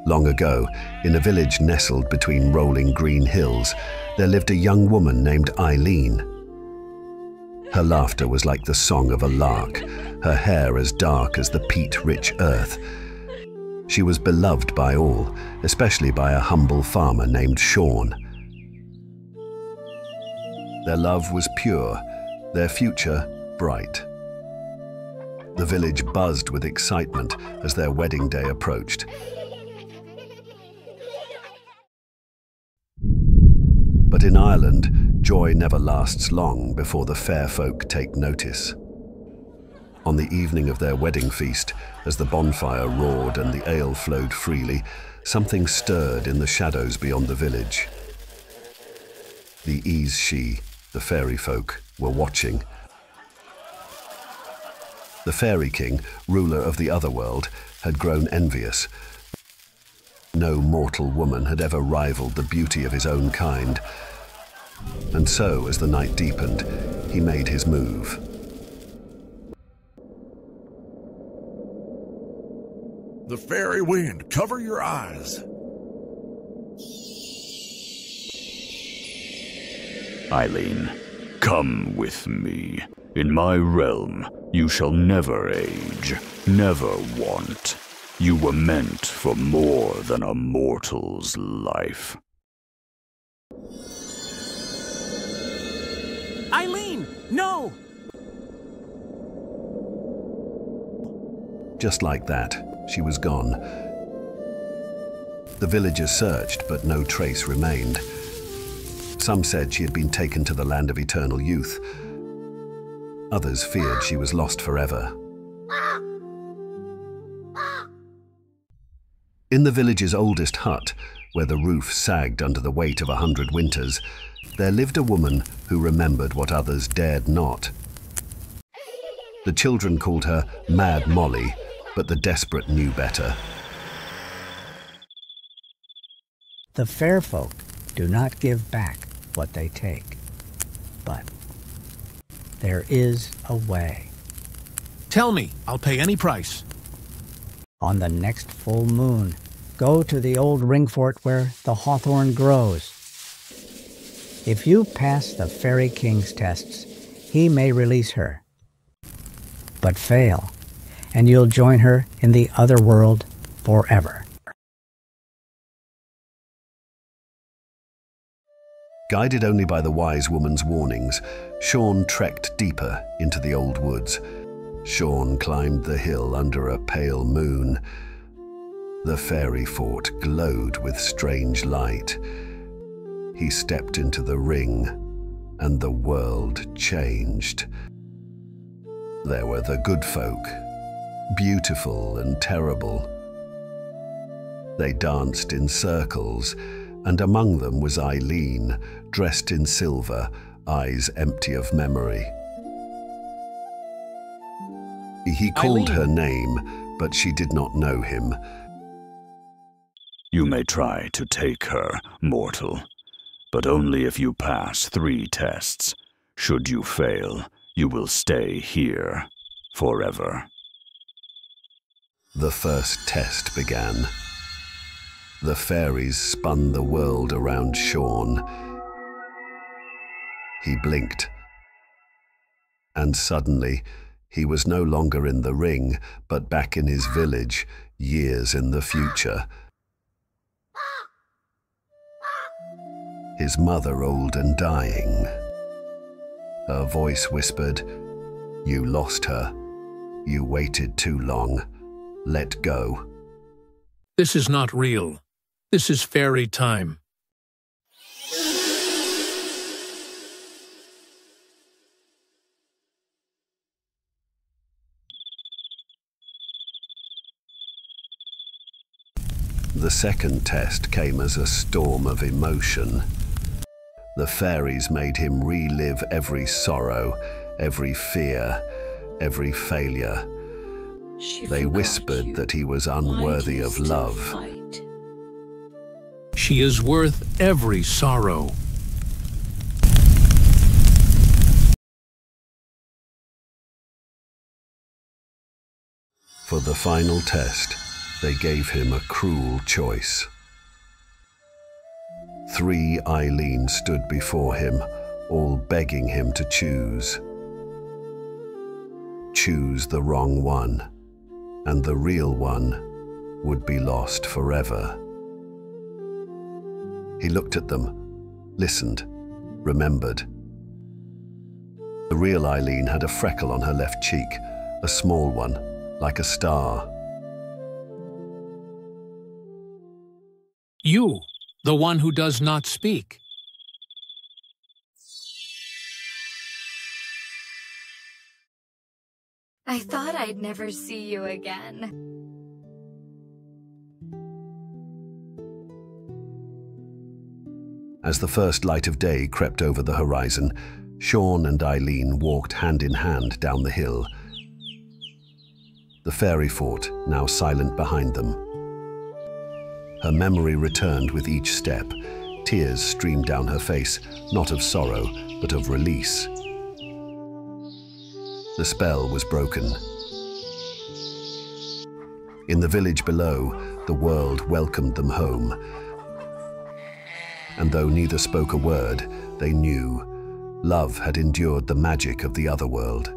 Long ago, in a village nestled between rolling green hills, there lived a young woman named Eileen. Her laughter was like the song of a lark, her hair as dark as the peat-rich earth. She was beloved by all, especially by a humble farmer named Sean. Their love was pure, their future bright. The village buzzed with excitement as their wedding day approached. But in Ireland, joy never lasts long before the fair folk take notice. On the evening of their wedding feast, as the bonfire roared and the ale flowed freely, something stirred in the shadows beyond the village. The Ease-She, the fairy folk, were watching. The Fairy King, ruler of the Otherworld, had grown envious. No mortal woman had ever rivaled the beauty of his own kind. And so, as the night deepened, he made his move. The fairy wind, cover your eyes. Eileen, come with me. In my realm, you shall never age, never want. You were meant for more than a mortal's life. Eileen, no! Just like that, she was gone. The villagers searched, but no trace remained. Some said she had been taken to the land of eternal youth. Others feared she was lost forever. In the village's oldest hut, where the roof sagged under the weight of 100 winters, there lived a woman who remembered what others dared not. The children called her Mad Molly, but the desperate knew better. The fair folk do not give back what they take, but there is a way. Tell me, I'll pay any price. On the next full moon, go to the old ring fort where the hawthorn grows. If you pass the Fairy King's tests, he may release her. But fail, and you'll join her in the Otherworld forever. Guided only by the wise woman's warnings, Sean trekked deeper into the old woods. Sean climbed the hill under a pale moon. The fairy fort glowed with strange light. He stepped into the ring, and the world changed. There were the good folk, beautiful and terrible. They danced in circles, and among them was Eileen, dressed in silver, eyes empty of memory. He called her name, but she did not know him. You may try to take her, mortal, but only if you pass 3 tests. Should you fail, you will stay here forever. The first test began. The fairies spun the world around Sean. He blinked. And suddenly, he was no longer in the ring, but back in his village, years in the future. His mother old and dying. Her voice whispered, "You lost her. You waited too long. Let go." This is not real. This is fairy time. The second test came as a storm of emotion. The fairies made him relive every sorrow, every fear, every failure. They whispered that he was unworthy of love. She is worth every sorrow. For the final test, They gave him a cruel choice. 3 Eileen stood before him, all begging him to choose. Choose the wrong one, and the real one would be lost forever. He looked at them, listened, remembered. The real Eileen had a freckle on her left cheek, a small one, like a star. You, the one who does not speak. I thought I'd never see you again. As the first light of day crept over the horizon, Sean and Eileen walked hand in hand down the hill. The fairy fort, now silent behind them. Her memory returned with each step. Tears streamed down her face, not of sorrow, but of release. The spell was broken. In the village below, the world welcomed them home. And though neither spoke a word, they knew love had endured the magic of the Otherworld.